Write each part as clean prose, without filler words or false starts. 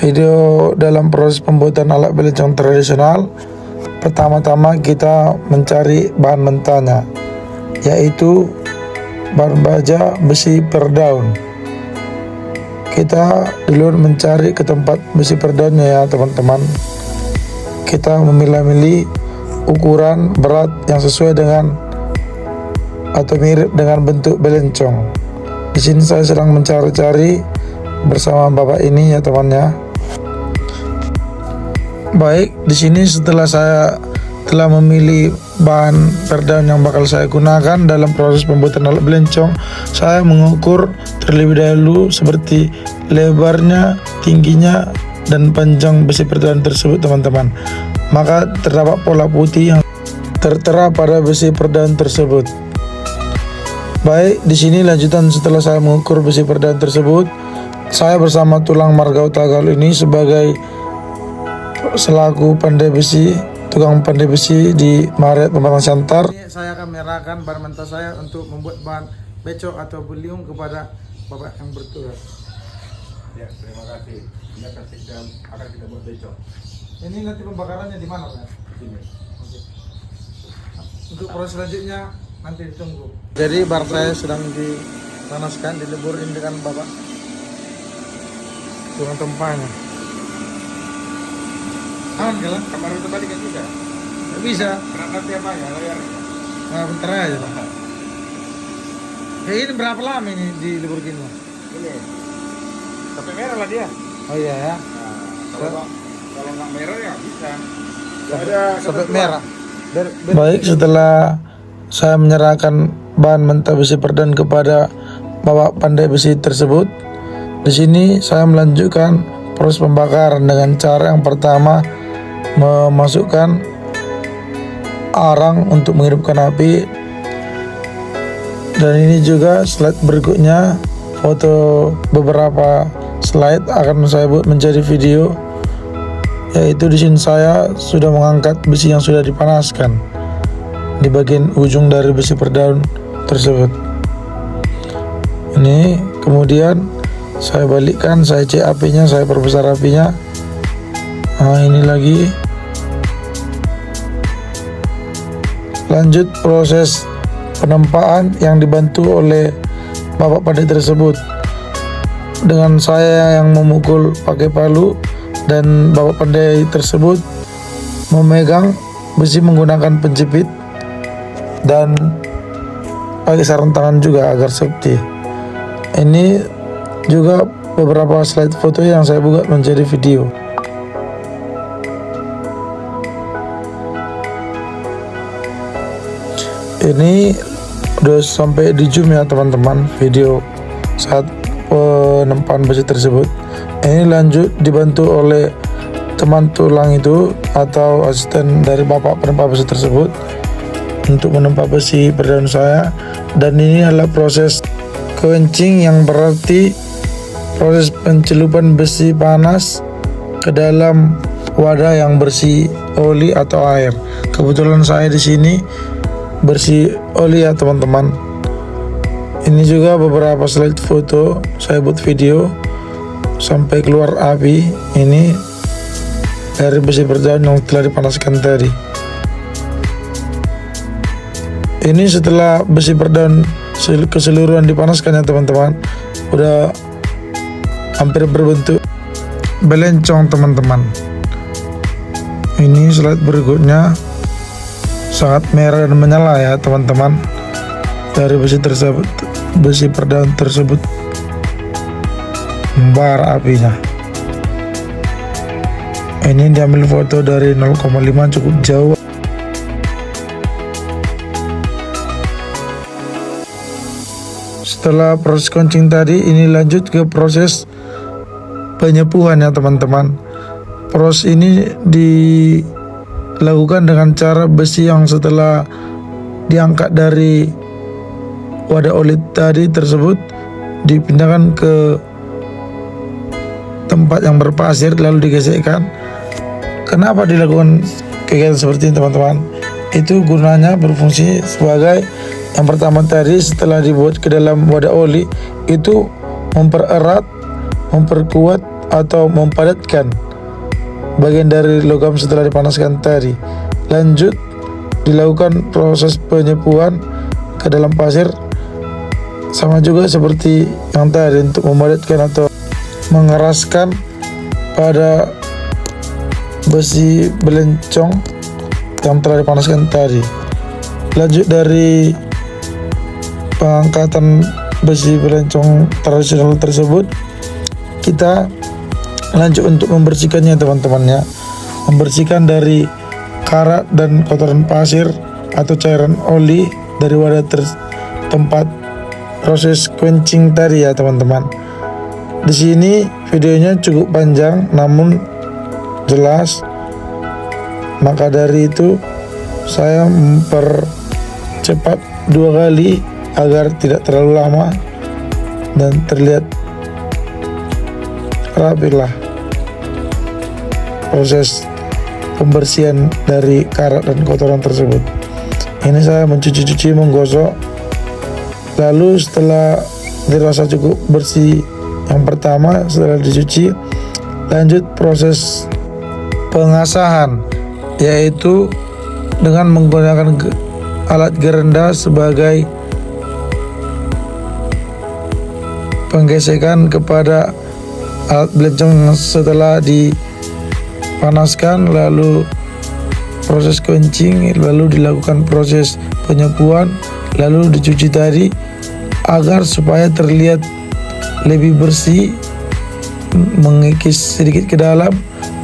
video dalam proses pembuatan alat belencong tradisional. Pertama-tama kita mencari bahan mentahnya, yaitu bahan baja besi per daun. Kita dulu mencari ke tempat besi per daunnya ya teman-teman. Kita memilah-milih ukuran berat yang sesuai dengan atau mirip dengan bentuk belencong. Di sini saya sedang mencari-cari bersama bapak ini ya temannya. Baik, di sini setelah saya telah memilih bahan per daun yang bakal saya gunakan dalam proses pembuatan alat belencong, saya mengukur terlebih dahulu seperti lebarnya, tingginya, dan panjang besi per daun tersebut teman-teman. Maka terdapat pola putih yang tertera pada besi per daun tersebut. Baik, di sini lanjutan setelah saya mengukur besi per daun tersebut, saya bersama tulang Margau Tagal ini sebagai selaku pandai besi, tukang pandai besi di Maret Pematang Siantar. Saya akan menyerahkan bahan mentah saya untuk membuat bahan becok atau beliung kepada bapak yang bertugas. Ya, terima kasih. Ini akan kita buat becok. Ini nanti pembakarannya di mana Pak? Di sini. Oke. Untuk proses selanjutnya nanti ditunggu. Jadi bar saya sedang dipanaskan, dileburin dengan bapak tukang tempanya. Aman kan? Kamar itu balik kan bisa? Nggak bisa. Berangkat tiap ya layarnya. Nah, bentar aja Pak. Ini berapa lama ini dilebur gini Pak? Ini. Sampai merah lah dia. Oh iya ya. Nah, kalau nggak merah ya bisa. Sampai merah. Baik, setelah saya menyerahkan bahan mentah besi per daun kepada bapak pandai besi tersebut, di sini saya melanjutkan proses pembakaran dengan cara yang pertama memasukkan arang untuk menghidupkan api. Dan ini juga slide berikutnya, foto beberapa slide akan saya buat menjadi video, yaitu di sini saya sudah mengangkat besi yang sudah dipanaskan di bagian ujung dari besi per daun tersebut. Ini kemudian saya balikkan, saya cek apinya, saya perbesar apinya. Nah, ini lagi. Lanjut proses penempaan yang dibantu oleh bapak pandai tersebut, dengan saya yang memukul pakai palu dan bapak pandai tersebut memegang besi menggunakan penjepit dan pakai sarung tangan juga agar safety. Ini juga beberapa slide foto yang saya buat menjadi video. Ini udah sampai di zoom ya teman-teman, video saat penempaan besi tersebut. Ini lanjut dibantu oleh teman tulang itu atau asisten dari bapak penempa besi tersebut untuk menempa besi per daun saya. Dan ini adalah proses kewencing, yang berarti proses pencelupan besi panas ke dalam wadah yang bersih oli atau air. Kebetulan saya di sini bersih oli ya teman-teman. Ini juga beberapa slide foto saya buat video sampai keluar api ini dari besi per daun yang telah dipanaskan tadi. Ini setelah besi per daun keseluruhan dipanaskan ya teman-teman, udah hampir berbentuk belencong teman-teman. Ini slide berikutnya sangat merah dan menyala ya teman-teman dari besi tersebut, besi per daun tersebut membara apinya. Ini diambil foto dari 0,5 cukup jauh. Setelah proses kencing tadi, ini lanjut ke proses penyepuhan ya teman-teman. Proses ini dilakukan dengan cara besi yang setelah diangkat dari wadah oli tadi tersebut dipindahkan ke tempat yang berpasir lalu digesekkan. Kenapa dilakukan kegiatan seperti ini teman-teman? Itu gunanya berfungsi sebagai yang pertama tadi, setelah dibuat ke dalam wadah oli itu mempererat, memperkuat atau mempadatkan bagian dari logam setelah dipanaskan tadi. Lanjut dilakukan proses penyepuan ke dalam pasir, sama juga seperti yang tadi untuk memadatkan atau mengeraskan pada besi belencong yang telah dipanaskan tadi. Lanjut dari pengangkatan besi belencong tradisional tersebut, kita lanjut untuk membersihkannya teman-temannya. Membersihkan dari karat dan kotoran pasir atau cairan oli dari wadah tempat proses quenching tadi ya teman-teman. Di sini videonya cukup panjang namun jelas, maka dari itu saya mempercepat 2 kali agar tidak terlalu lama dan terlihat rapilah proses pembersihan dari karat dan kotoran tersebut. Ini saya mencuci-cuci, menggosok, lalu setelah dirasa cukup bersih yang pertama setelah dicuci, lanjut proses pengasahan, yaitu dengan menggunakan alat gerenda sebagai penggesekan kepada alat belencong setelah dipanaskan, lalu proses quenching, lalu dilakukan proses penyepuan, lalu dicuci tadi agar supaya terlihat lebih bersih, mengikis sedikit ke dalam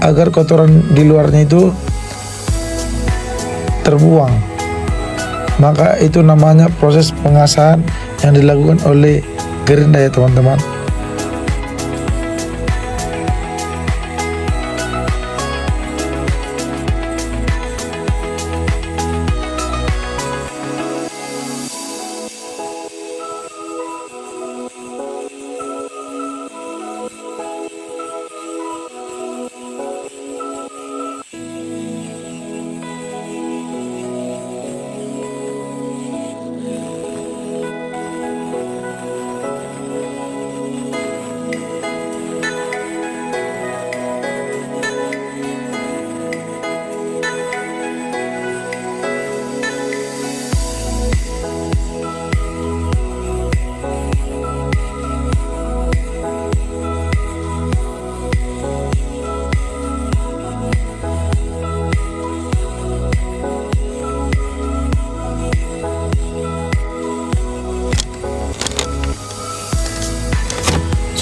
agar kotoran di luarnya itu terbuang. Maka itu namanya proses pengasahan yang dilakukan oleh gerenda ya teman-teman.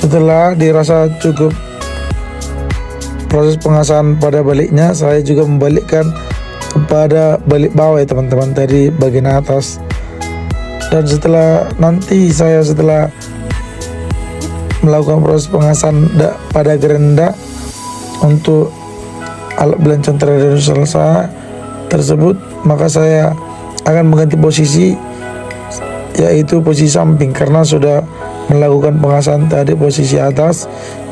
Setelah dirasa cukup proses pengasahan pada baliknya, saya juga membalikkan kepada balik bawah ya teman-teman, tadi bagian atas. Dan setelah melakukan proses pengasahan pada gerenda untuk alat belencong tradisional saya tersebut, maka saya akan mengganti posisi, yaitu posisi samping, karena sudah melakukan pengasahan tadi posisi atas,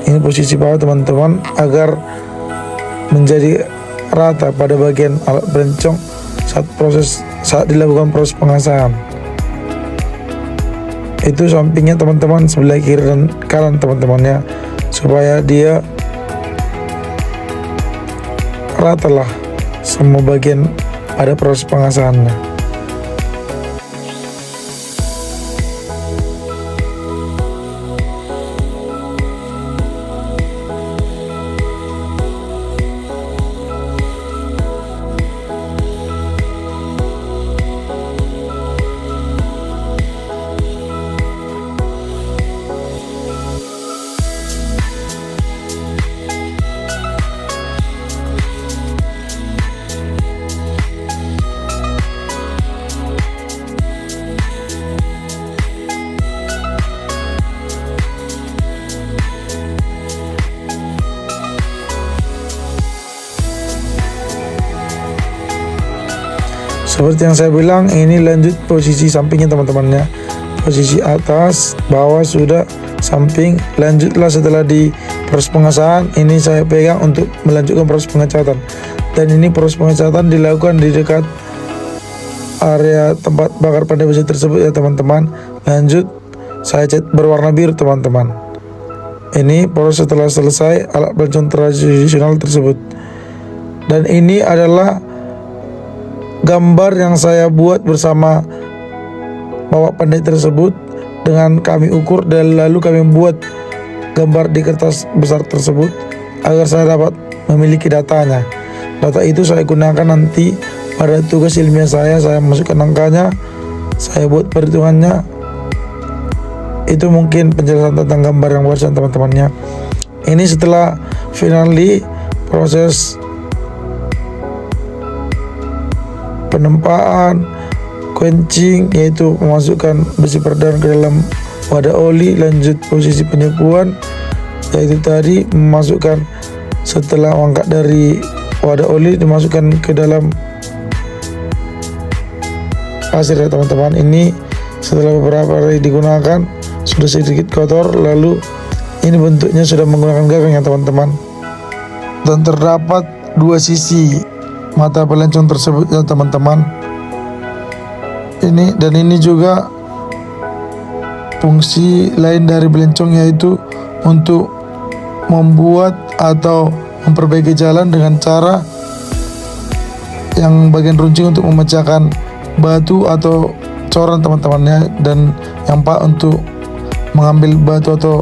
ini posisi bawah teman-teman, agar menjadi rata pada bagian alat belencong saat dilakukan proses pengasahan. Itu sampingnya teman-teman, sebelah kiri dan kanan teman-temannya, supaya dia rata lah semua bagian pada proses pengasahannya. Seperti yang saya bilang, ini lanjut posisi sampingnya teman-temannya. Posisi atas, bawah sudah, samping. Lanjutlah setelah di proses pengasahan, ini saya pegang untuk melanjutkan proses pengecatan. Dan ini proses pengecatan dilakukan di dekat area tempat bakar pandai besi tersebut ya teman-teman. Lanjut saya cat berwarna biru teman-teman. Ini proses setelah selesai alat pelancong tradisional tersebut. Dan ini adalah gambar yang saya buat bersama Bapak Pandai tersebut, dengan kami ukur dan lalu kami buat gambar di kertas besar tersebut agar saya dapat memiliki datanya. Data itu saya gunakan nanti pada tugas ilmiah saya masukkan angkanya, saya buat perhitungannya. Itu mungkin penjelasan tentang gambar yang barusan teman-temannya. Ini setelah finally proses penempaan, quenching, yaitu memasukkan besi perdana ke dalam wadah oli. Lanjut posisi penyekuan, yaitu tadi memasukkan setelah mengangkat dari wadah oli dimasukkan ke dalam pasir ya teman-teman. Ini setelah beberapa hari digunakan sudah sedikit kotor, lalu ini bentuknya sudah menggunakan gagang ya teman-teman. Dan terdapat dua sisi mata pelancong tersebut ya teman-teman. Ini juga fungsi lain dari pelancong, yaitu untuk membuat atau memperbaiki jalan dengan cara yang bagian runcing untuk memecahkan batu atau coran teman-temannya, dan yang untuk mengambil batu atau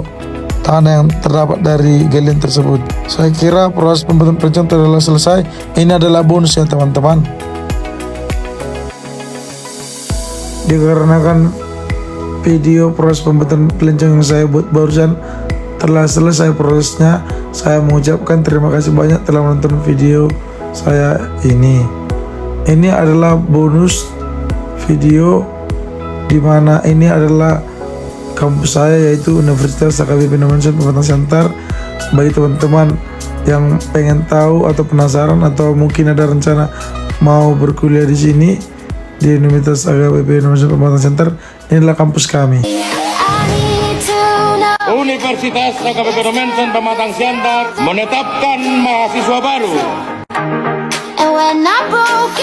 tanah yang terdapat dari galian tersebut. Saya kira proses pembuatan pelancong telah selesai. Ini adalah bonus ya teman-teman. Dikarenakan video proses pembuatan pelancong yang saya buat barusan telah selesai prosesnya, saya mengucapkan terima kasih banyak telah menonton video saya ini. Ini adalah bonus video dimana ini adalah kampus saya, yaitu Universitas AKBP Indonesia Pematang Siantar. Bagi teman-teman yang pengen tahu atau penasaran atau mungkin ada rencana mau berkuliah di sini di Universitas AKBP Indonesia Pematang Siantar, ini adalah kampus kami. Universitas AKBP Indonesia Pematang Siantar menetapkan mahasiswa baru. And when I broke